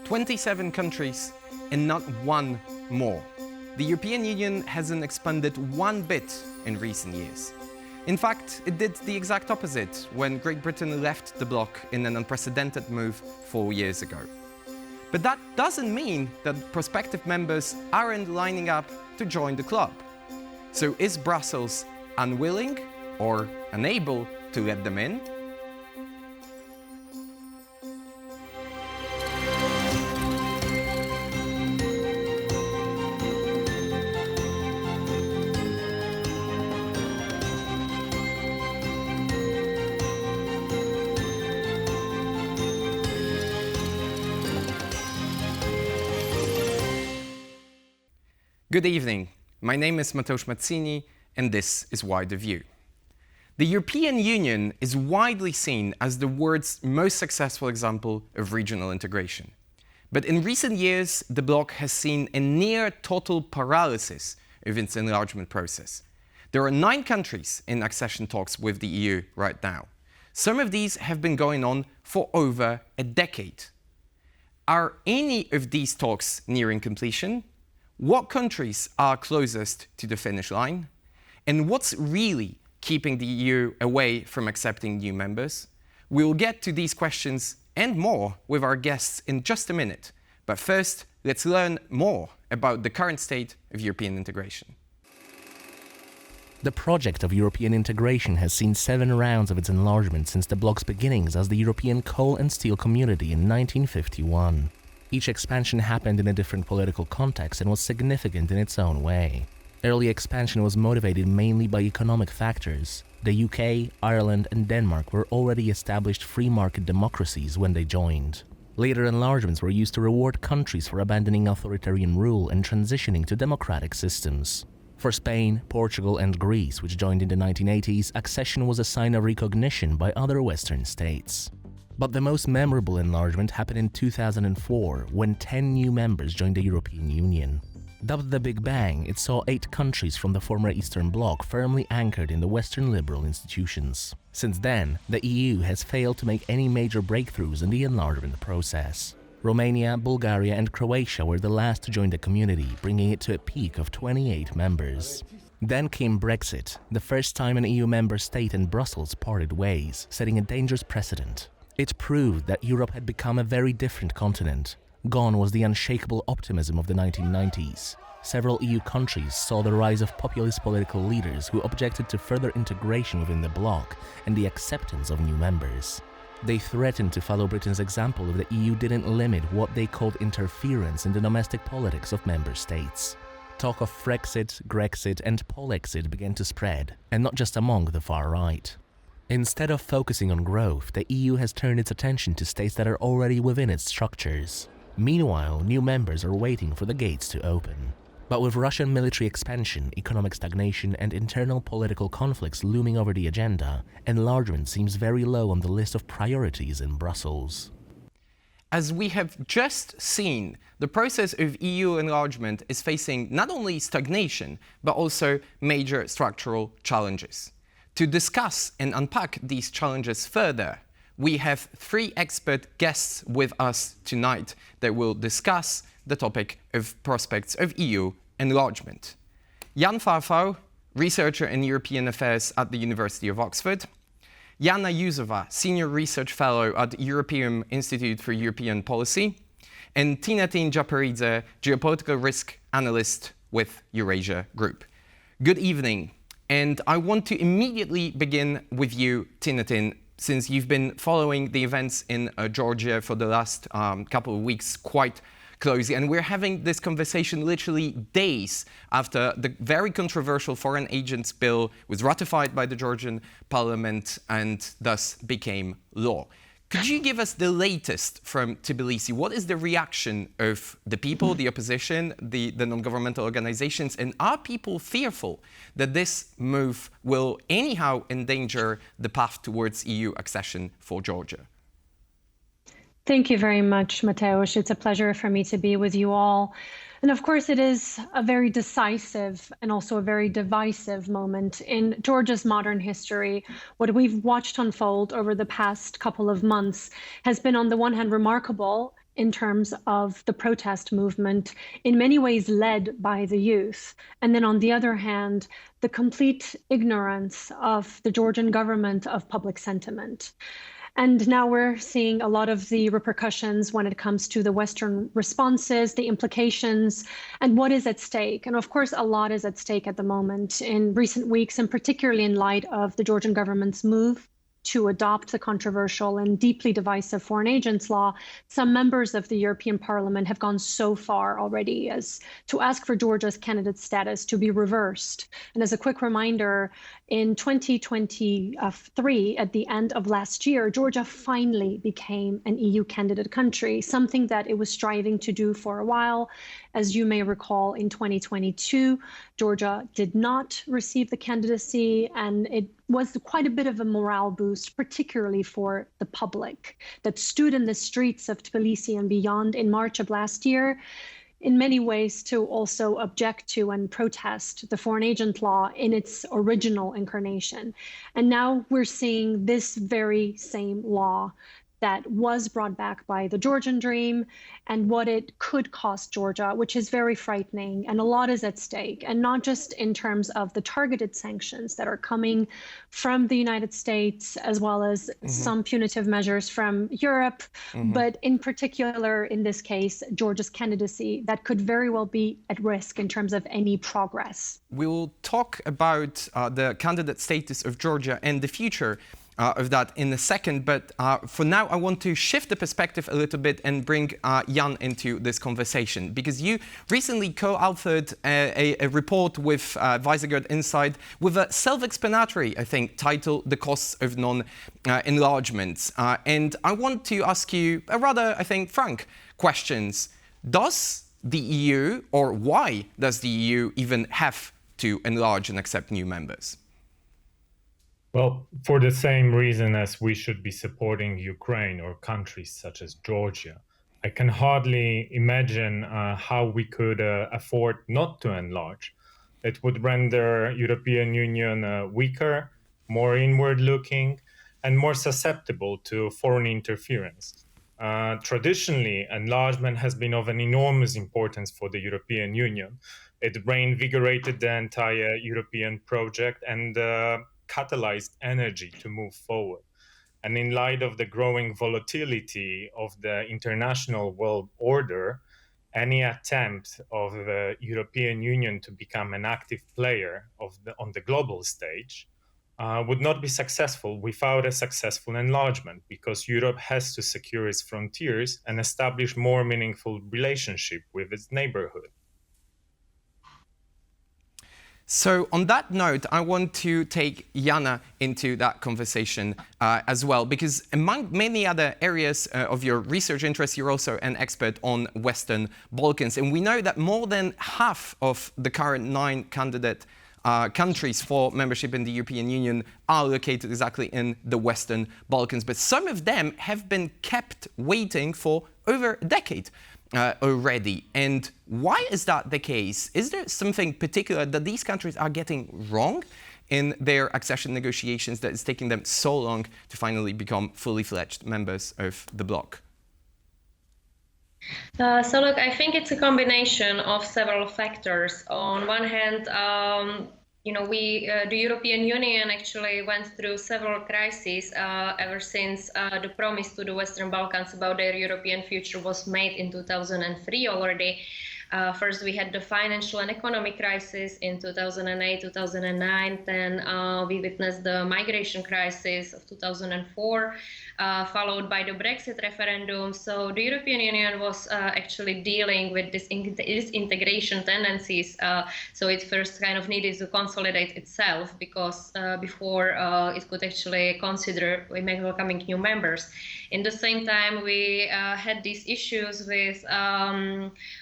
"27 countries and not one more. The European Union hasn't expanded one bit in recent years. In fact, it did the exact opposite when Great Britain left the bloc in an unprecedented move 4 years ago. But that doesn't mean that prospective members aren't lining up to join the club. So is Brussels unwilling or unable to let them in? Good evening. My name is Mateusz Mazzini, and this is Wider View. The European Union is widely seen as the world's most successful example of regional integration. But in recent years, the bloc has seen a near total paralysis of its enlargement process. There are 9 countries in accession talks with the EU right now. Some of these have been going on for over a decade. Are any of these talks nearing completion? What countries are closest to the finish line? And what's really keeping the EU away from accepting new members? We'll get to these questions and more with our guests in just a minute. But first, let's learn more about the current state of European integration. The project of European integration has seen 7 rounds of its enlargement since the bloc's beginnings as the European Coal and Steel Community in 1951. Each expansion happened in a different political context and was significant in its own way. Early expansion was motivated mainly by economic factors. The UK, Ireland and Denmark were already established free market democracies when they joined. Later enlargements were used to reward countries for abandoning authoritarian rule and transitioning to democratic systems. For Spain, Portugal and Greece, which joined in the 1980s, accession was a sign of recognition by other Western states. But the most memorable enlargement happened in 2004, when 10 new members joined the European Union. Dubbed the Big Bang, it saw 8 countries from the former Eastern Bloc firmly anchored in the Western liberal institutions. Since then, the EU has failed to make any major breakthroughs in the enlargement process. Romania, Bulgaria and Croatia were the last to join the community, bringing it to a peak of 28 members. Then came Brexit, the first time an EU member state and Brussels parted ways, setting a dangerous precedent. It proved that Europe had become a very different continent. Gone was the unshakable optimism of the 1990s. Several EU countries saw the rise of populist political leaders who objected to further integration within the bloc and the acceptance of new members. They threatened to follow Britain's example if the EU didn't limit what they called interference in the domestic politics of member states. Talk of Frexit, Grexit and Polexit began to spread, and not just among the far right. Instead of focusing on growth, the EU has turned its attention to states that are already within its structures. Meanwhile, new members are waiting for the gates to open. But with Russian military expansion, economic stagnation and internal political conflicts looming over the agenda, enlargement seems very low on the list of priorities in Brussels. As we have just seen, the process of EU enlargement is facing not only stagnation, but also major structural challenges. To discuss and unpack these challenges further, we have 3 expert guests with us tonight that will discuss the topic of prospects of EU enlargement. Jan Farfał, researcher in European affairs at the University of Oxford. Jana Juzova, senior research fellow at European Institute for European Policy. And Tinatin Japaridze, geopolitical risk analyst with Eurasia Group. Good evening. And I want to immediately begin with you, Tinatin, since you've been following the events in Georgia for the last couple of weeks quite closely. And we're having this conversation literally days after the very controversial Foreign Agents Bill was ratified by the Georgian parliament and thus became law. Could you give us the latest from Tbilisi? What is the reaction of the people, the opposition, the non-governmental organizations, and are people fearful that this move will anyhow endanger the path towards EU accession for Georgia? Thank you very much, Mateusz. It's a pleasure for me to be with you all. And of course, it is a very decisive and also a very divisive moment in Georgia's modern history. What we've watched unfold over the past couple of months has been, on the one hand, remarkable in terms of the protest movement, in many ways led by the youth. And then on the other hand, the complete ignorance of the Georgian government of public sentiment. And now we're seeing a lot of the repercussions when it comes to the Western responses, the implications, and what is at stake. And of course, a lot is at stake at the moment in recent weeks, and particularly in light of the Georgian government's move to adopt the controversial and deeply divisive foreign agents law. Some members of the European Parliament have gone so far already as to ask for Georgia's candidate status to be reversed. And as a quick reminder, in 2023, at the end of last year, Georgia finally became an EU candidate country, something that it was striving to do for a while. As you may recall, in 2022, Georgia did not receive the candidacy, and it was quite a bit of a morale boost, particularly for the public that stood in the streets of Tbilisi and beyond in March of last year, in many ways to also object to and protest the foreign agent law in its original incarnation. And now we're seeing this very same law that was brought back by the Georgian Dream and what it could cost Georgia, which is very frightening. And a lot is at stake, and not just in terms of the targeted sanctions that are coming from the United States, as well as some punitive measures from Europe, but in particular, in this case, Georgia's candidacy that could very well be at risk in terms of any progress. We will talk about the candidate status of Georgia and the future of that in a second, but for now I want to shift the perspective a little bit and bring Jan into this conversation, because you recently co-authored a report with Visegrad Insight with a self-explanatory, I think, title, The Costs of Non-Enlargements. And I want to ask you a rather, I think, frank questions. Does the EU, or why does the EU even have to enlarge and accept new members? Well, for the same reason as we should be supporting Ukraine or countries such as Georgia. I can hardly imagine how we could afford not to enlarge. It would render European Union weaker, more inward-looking, and more susceptible to foreign interference. Traditionally, enlargement has been of an enormous importance for the European Union. It reinvigorated the entire European project and catalyzed energy to move forward. And in light of the growing volatility of the international world order, any attempt of the European Union to become an active player on the global stage would not be successful without a successful enlargement, because Europe has to secure its frontiers and establish more meaningful relationship with its neighborhood. So on that note, I want to take Jana into that conversation as well, because among many other areas of your research interests, you're also an expert on Western Balkans. And we know that more than half of the current 9 candidate countries for membership in the European Union are located exactly in the Western Balkans. But some of them have been kept waiting for over a decade already. And why is that the case? Is there something particular that these countries are getting wrong in their accession negotiations that is taking them so long to finally become fully fledged members of the bloc? So look, I think it's a combination of several factors. On one hand, the European Union actually went through several crises ever since the promise to the Western Balkans about their European future was made in 2003 already. First, we had the financial and economic crisis in 2008, 2009. Then we witnessed the migration crisis of 2004, followed by the Brexit referendum. So the European Union was actually dealing with this integration tendencies. So it first kind of needed to consolidate itself, because before it could actually consider welcoming new members. In the same time, we had these issues with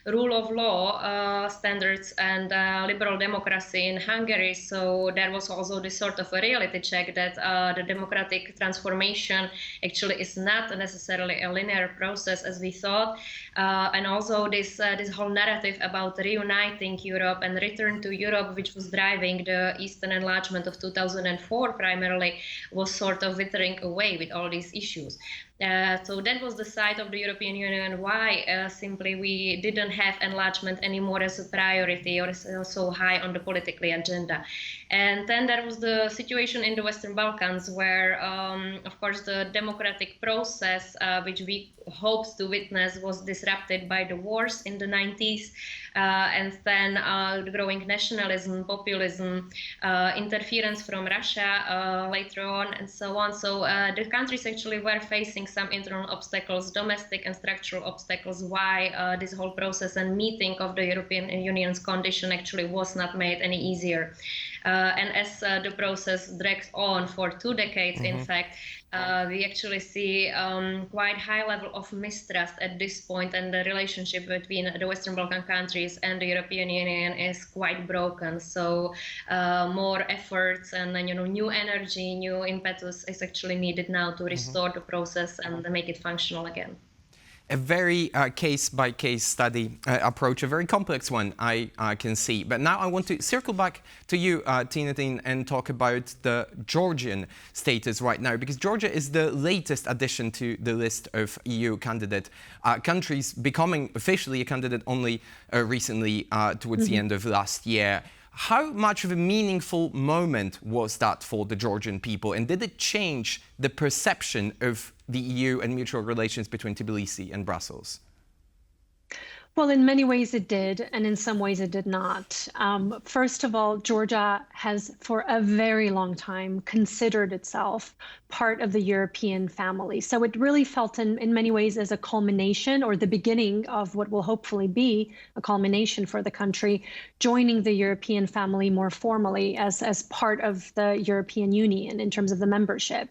rule of law standards and liberal democracy in Hungary. So there was also this sort of a reality check that the democratic transformation actually is not necessarily a linear process as we thought. And also this whole narrative about reuniting Europe and return to Europe, which was driving the Eastern enlargement of 2004 primarily, was sort of withering away with all these issues. So that was the side of the European Union why simply we didn't have enlargement anymore as a priority or so high on the political agenda. And then there was the situation in the Western Balkans where, of course, the democratic process, which we hoped to witness, was disrupted by the wars in the 90s. And then the growing nationalism, populism, interference from Russia later on, and so on. So the countries actually were facing some internal obstacles, domestic and structural obstacles, why this whole process and meeting of the European Union's condition actually was not made any easier. And as the process drags on for 2 decades, in fact, we actually see quite high level of mistrust at this point, and the relationship between the Western Balkan countries and the European Union is quite broken. So more efforts and new energy, new impetus is actually needed now to restore the process and make it functional again. A very case-by-case study approach, a very complex one, I can see. But now I want to circle back to you, Tinatin, and talk about the Georgian status right now, because Georgia is the latest addition to the list of EU candidate countries, becoming officially a candidate only recently towards the end of last year. How much of a meaningful moment was that for the Georgian people, and did it change the perception of the EU and mutual relations between Tbilisi and Brussels? Well, in many ways it did, and in some ways it did not. First of all, Georgia has for a very long time considered itself part of the European family. So it really felt in many ways as a culmination or the beginning of what will hopefully be a culmination for the country, joining the European family more formally as part of the European Union in terms of the membership.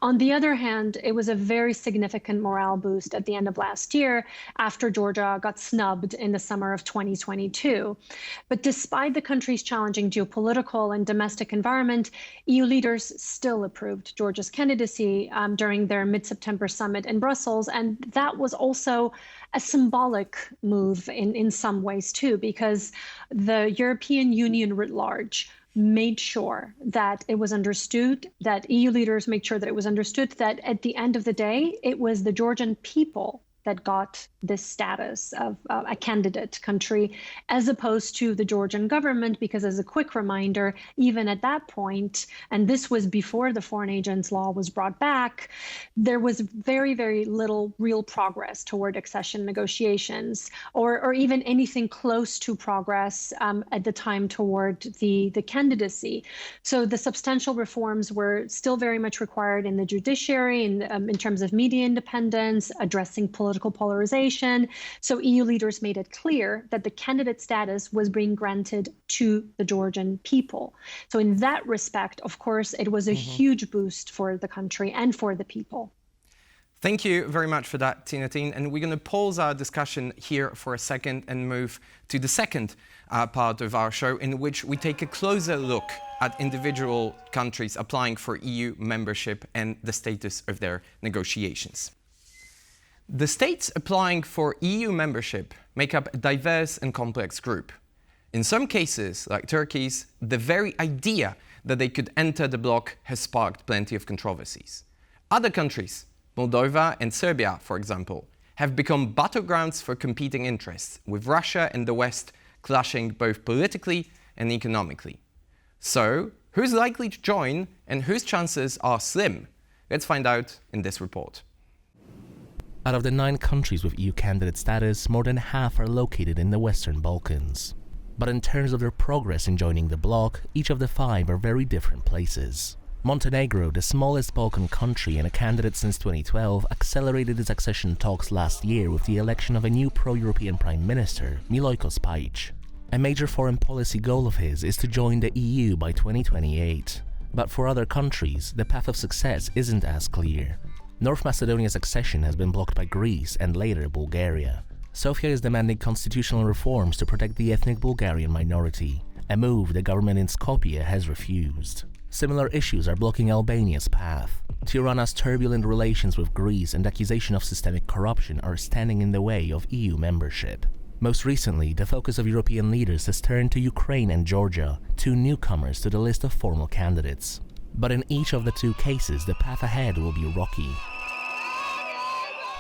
On the other hand, it was a very significant morale boost at the end of last year after Georgia got snubbed in the summer of 2022. But despite the country's challenging geopolitical and domestic environment, EU leaders still approved Georgia's candidacy during their mid-September summit in Brussels. And that was also a symbolic move in some ways, too, because the European Union writ large made sure that it was understood, that EU leaders made sure that it was understood that at the end of the day, it was the Georgian people that got this status of a candidate country, as opposed to the Georgian government, because as a quick reminder, even at that point, and this was before the Foreign Agents Law was brought back, there was very, very little real progress toward accession negotiations, or even anything close to progress at the time toward the candidacy. So the substantial reforms were still very much required in the judiciary, in terms of media independence, addressing political polarization. So EU leaders made it clear that the candidate status was being granted to the Georgian people. So in that respect, of course, it was a huge boost for the country and for the people. Thank you very much for that, Tinatin. And we're going to pause our discussion here for a second and move to the second part of our show, in which we take a closer look at individual countries applying for EU membership and the status of their negotiations. The states applying for EU membership make up a diverse and complex group. In some cases, like Turkey's, the very idea that they could enter the bloc has sparked plenty of controversies. Other countries, Moldova and Serbia, for example, have become battlegrounds for competing interests, with Russia and the West clashing both politically and economically. So, who's likely to join and whose chances are slim? Let's find out in this report. Out of the 9 countries with EU candidate status, more than half are located in the Western Balkans. But in terms of their progress in joining the bloc, each of the 5 are very different places. Montenegro, the smallest Balkan country and a candidate since 2012, accelerated its accession talks last year with the election of a new pro-European Prime Minister, Milojko Spajic. A major foreign policy goal of his is to join the EU by 2028. But for other countries, the path of success isn't as clear. North Macedonia's accession has been blocked by Greece and later Bulgaria. Sofia is demanding constitutional reforms to protect the ethnic Bulgarian minority, a move the government in Skopje has refused. Similar issues are blocking Albania's path. Tirana's turbulent relations with Greece and accusation of systemic corruption are standing in the way of EU membership. Most recently, the focus of European leaders has turned to Ukraine and Georgia, two newcomers to the list of formal candidates. But in each of the two cases, the path ahead will be rocky.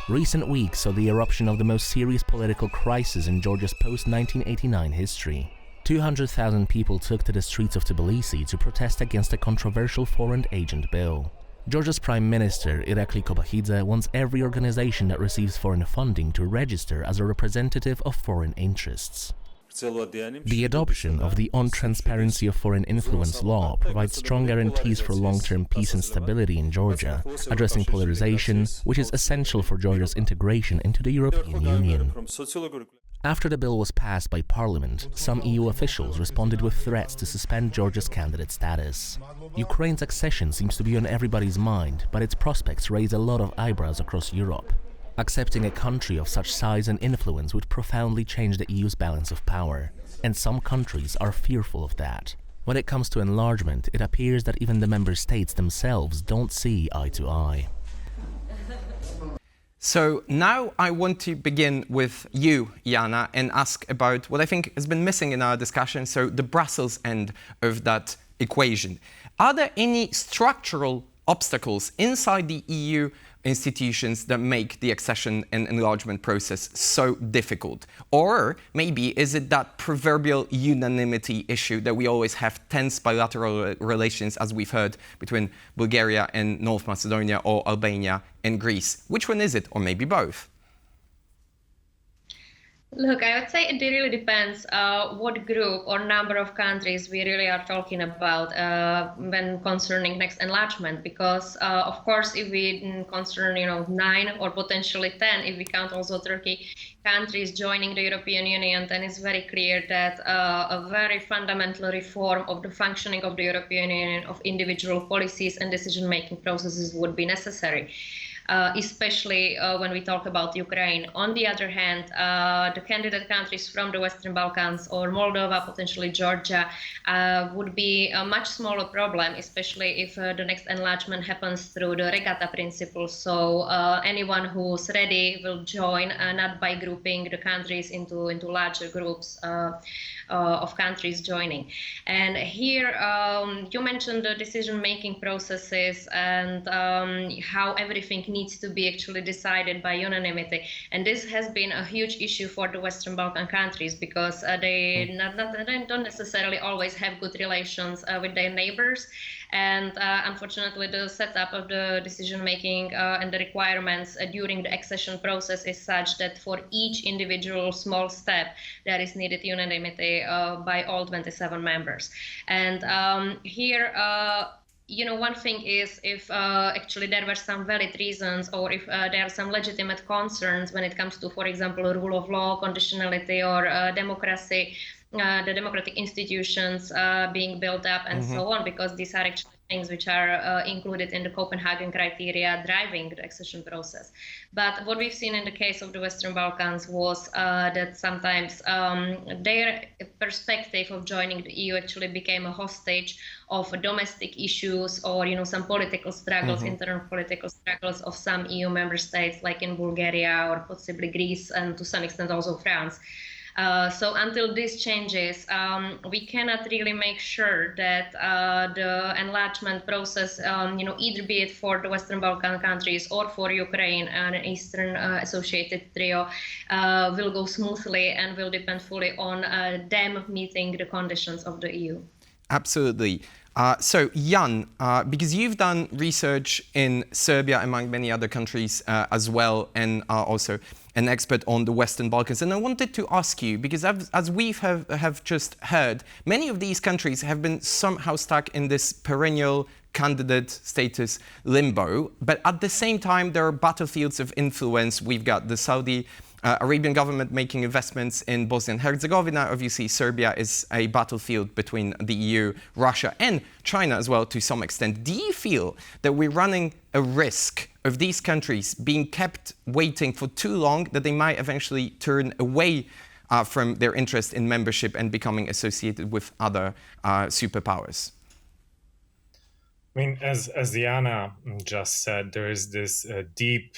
Recent weeks saw the eruption of the most serious political crisis in Georgia's post-1989 history. 200,000 people took to the streets of Tbilisi to protest against a controversial foreign agent bill. Georgia's Prime Minister, Irakli Kobakhidze, wants every organization that receives foreign funding to register as a representative of foreign interests. The adoption of the On Transparency of Foreign Influence law provides strong guarantees for long-term peace and stability in Georgia, addressing polarization, which is essential for Georgia's integration into the European Union. After the bill was passed by Parliament, some EU officials responded with threats to suspend Georgia's candidate status. Ukraine's accession seems to be on everybody's mind, but its prospects raise a lot of eyebrows across Europe. Accepting a country of such size and influence would profoundly change the EU's balance of power, and some countries are fearful of that. When it comes to enlargement, it appears that even the member states themselves don't see eye to eye. So now I want to begin with you, Jana, and ask about what I think has been missing in our discussion, so the Brussels end of that equation. Are there any structural obstacles inside the EU institutions that make the accession and enlargement process so difficult? Or maybe is it that proverbial unanimity issue that we always have tense bilateral relations, as we've heard, between Bulgaria and North Macedonia or Albania and Greece? Which one is it? Or maybe both? Look, I would say it really depends what group or number of countries we really are talking about when concerning next enlargement. Because, of course, if we concern, 9 or potentially 10, if we count also Turkey, countries joining the European Union, then it's very clear that a very fundamental reform of the functioning of the European Union, of individual policies and decision-making processes would be necessary. Especially when we talk about Ukraine. On the other hand, the candidate countries from the Western Balkans or Moldova, potentially Georgia, would be a much smaller problem, especially if the next enlargement happens through the regatta principle. So anyone who's ready will join, not by grouping the countries into larger groups of countries joining. And here, you mentioned the decision-making processes and how everything needs to be actually decided by unanimity. And this has been a huge issue for the Western Balkan countries because they don't necessarily always have good relations with their neighbors. And unfortunately, the setup of the decision-making and the requirements during the accession process is such that for each individual small step, there is needed unanimity by all 27 members. And here, one thing is if actually there were some valid reasons or if there are some legitimate concerns when it comes to, for example, rule of law, conditionality, or democracy, the democratic institutions being built up and so on, because these are actually things which are included in the Copenhagen criteria driving the accession process. But what we've seen in the case of the Western Balkans was that sometimes their perspective of joining the EU actually became a hostage of domestic issues or, some political struggles, internal political struggles of some EU member states, like in Bulgaria or possibly Greece and to some extent also France. So until this changes, we cannot really make sure that the enlargement process, either be it for the Western Balkan countries or for Ukraine and an Eastern associated trio, will go smoothly and will depend fully on them meeting the conditions of the EU. Absolutely. So, Jan, because you've done research in Serbia, among many other countries as well, and are also an expert on the Western Balkans, and I wanted to ask you, because as we have just heard, many of these countries have been somehow stuck in this perennial candidate status limbo. But at the same time, there are battlefields of influence. We've got the Saudi Arabian government making investments in Bosnia and Herzegovina. Obviously, Serbia is a battlefield between the EU, Russia, and China as well to some extent. Do you feel that we're running a risk of these countries being kept waiting for too long, that they might eventually turn away from their interest in membership and becoming associated with other superpowers? I mean, as Jana just said, there is this deep,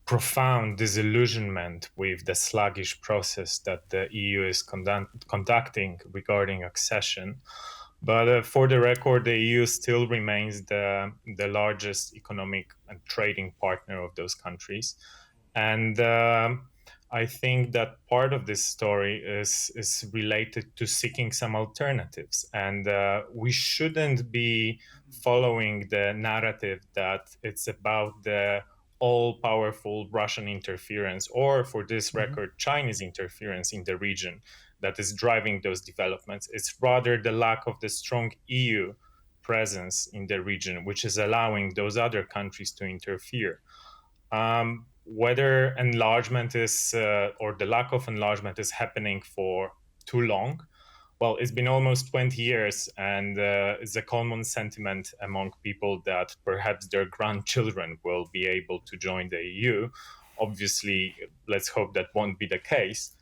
profound disillusionment with the sluggish process that the EU is conducting regarding accession. But for the record, the EU still remains the largest economic and trading partner of those countries. And I think that part of this story is related to seeking some alternatives. And we shouldn't be following the narrative that it's about the all-powerful Russian interference, or for this record, Chinese interference in the region that is driving those developments. It's rather the lack of the strong EU presence in the region, which is allowing those other countries to interfere. Whether enlargement is, or the lack of enlargement is happening for too long, well, it's been almost 20 years, and it's a common sentiment among people that perhaps their grandchildren will be able to join the EU. Obviously, let's hope that won't be the case.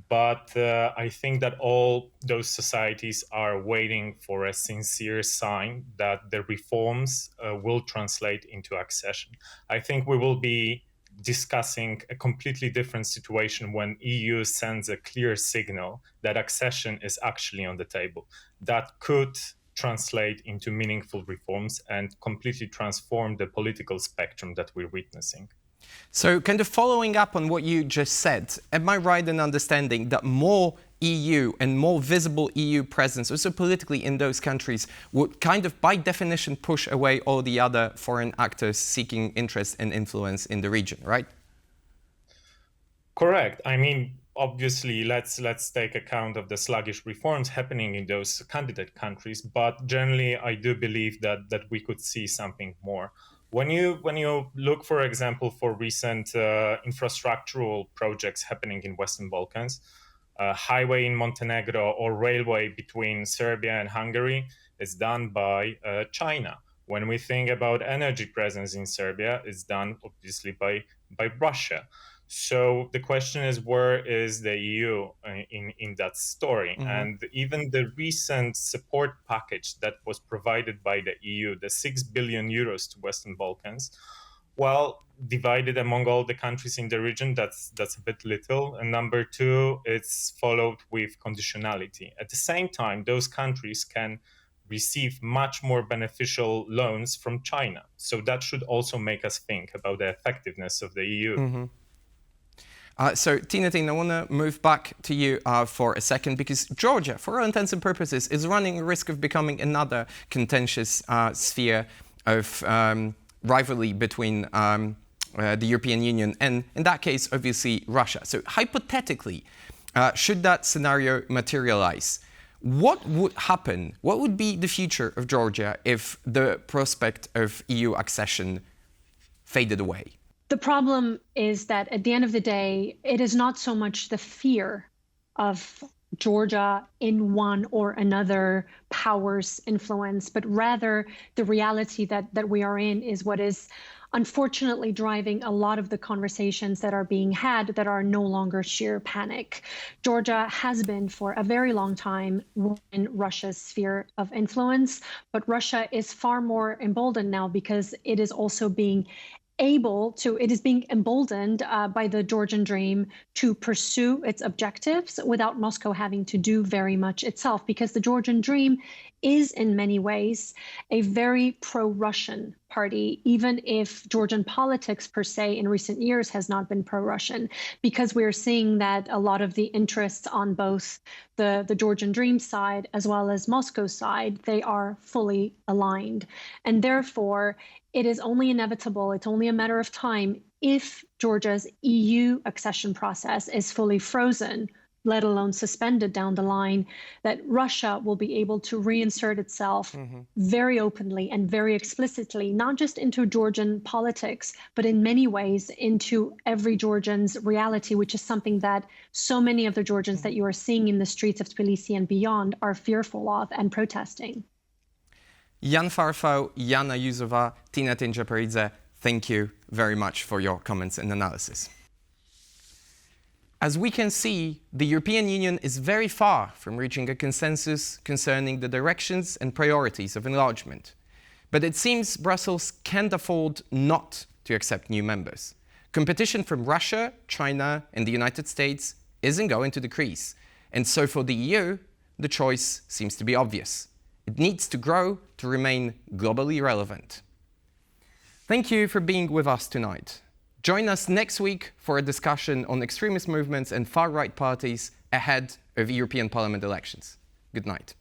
But I think that all those societies are waiting for a sincere sign that the reforms will translate into accession. I think we will be discussing a completely different situation when EU sends a clear signal that accession is actually on the table. That could translate into meaningful reforms and completely transform the political spectrum that we're witnessing. So kind of following up on what you just said, am I right in understanding that more EU and more visible EU presence, also politically in those countries, would kind of by definition push away all the other foreign actors seeking interest and influence in the region, right? Correct. I mean, obviously, let's take account of the sluggish reforms happening in those candidate countries, but generally, I do believe that we could see something more. When you look, for example, for recent infrastructural projects happening in Western Balkans, highway in Montenegro or railway between Serbia and Hungary is done by China. When we think about energy presence in Serbia, it's done obviously by Russia. So the question is, where is the EU in that story? And even the recent support package that was provided by the EU, the 6 billion euros to Western Balkans, well, divided among all the countries in the region, that's a bit little. And number two, it's followed with conditionality. At the same time, those countries can receive much more beneficial loans from China. So that should also make us think about the effectiveness of the EU. So, Tinatin, I want to move back to you for a second, because Georgia, for all intents and purposes, is running a risk of becoming another contentious sphere of rivalry between the European Union and, in that case, obviously, Russia. So, hypothetically, should that scenario materialize, what would happen? What would be the future of Georgia if the prospect of EU accession faded away? The problem is that at the end of the day, it is not so much the fear of Georgia in one or another power's influence, but rather the reality that we are in is what is unfortunately driving a lot of the conversations that are being had that are no longer sheer panic. Georgia has been for a very long time in Russia's sphere of influence, but Russia is far more emboldened now because it is also being it is being emboldened by the Georgian dream to pursue its objectives without Moscow having to do very much itself, because the Georgian dream is in many ways a very pro-Russian party, even if Georgian politics per se in recent years has not been pro-Russian, because we're seeing that a lot of the interests on both the Georgian dream side as well as Moscow's side, they are fully aligned. And therefore, it is only inevitable, it's only a matter of time if Georgia's EU accession process is fully frozen, let alone suspended down the line, that Russia will be able to reinsert itself very openly and very explicitly, not just into Georgian politics, but in many ways into every Georgian's reality, which is something that so many of the Georgians that you are seeing in the streets of Tbilisi and beyond are fearful of and protesting. Jan Farfał, Jana Juzova, Tinatin Japaridze, thank you very much for your comments and analysis. As we can see, the European Union is very far from reaching a consensus concerning the directions and priorities of enlargement. But it seems Brussels can't afford not to accept new members. Competition from Russia, China, and the United States isn't going to decrease. And so for the EU, the choice seems to be obvious. It needs to grow to remain globally relevant. Thank you for being with us tonight. Join us next week for a discussion on extremist movements and far-right parties ahead of European Parliament elections. Good night.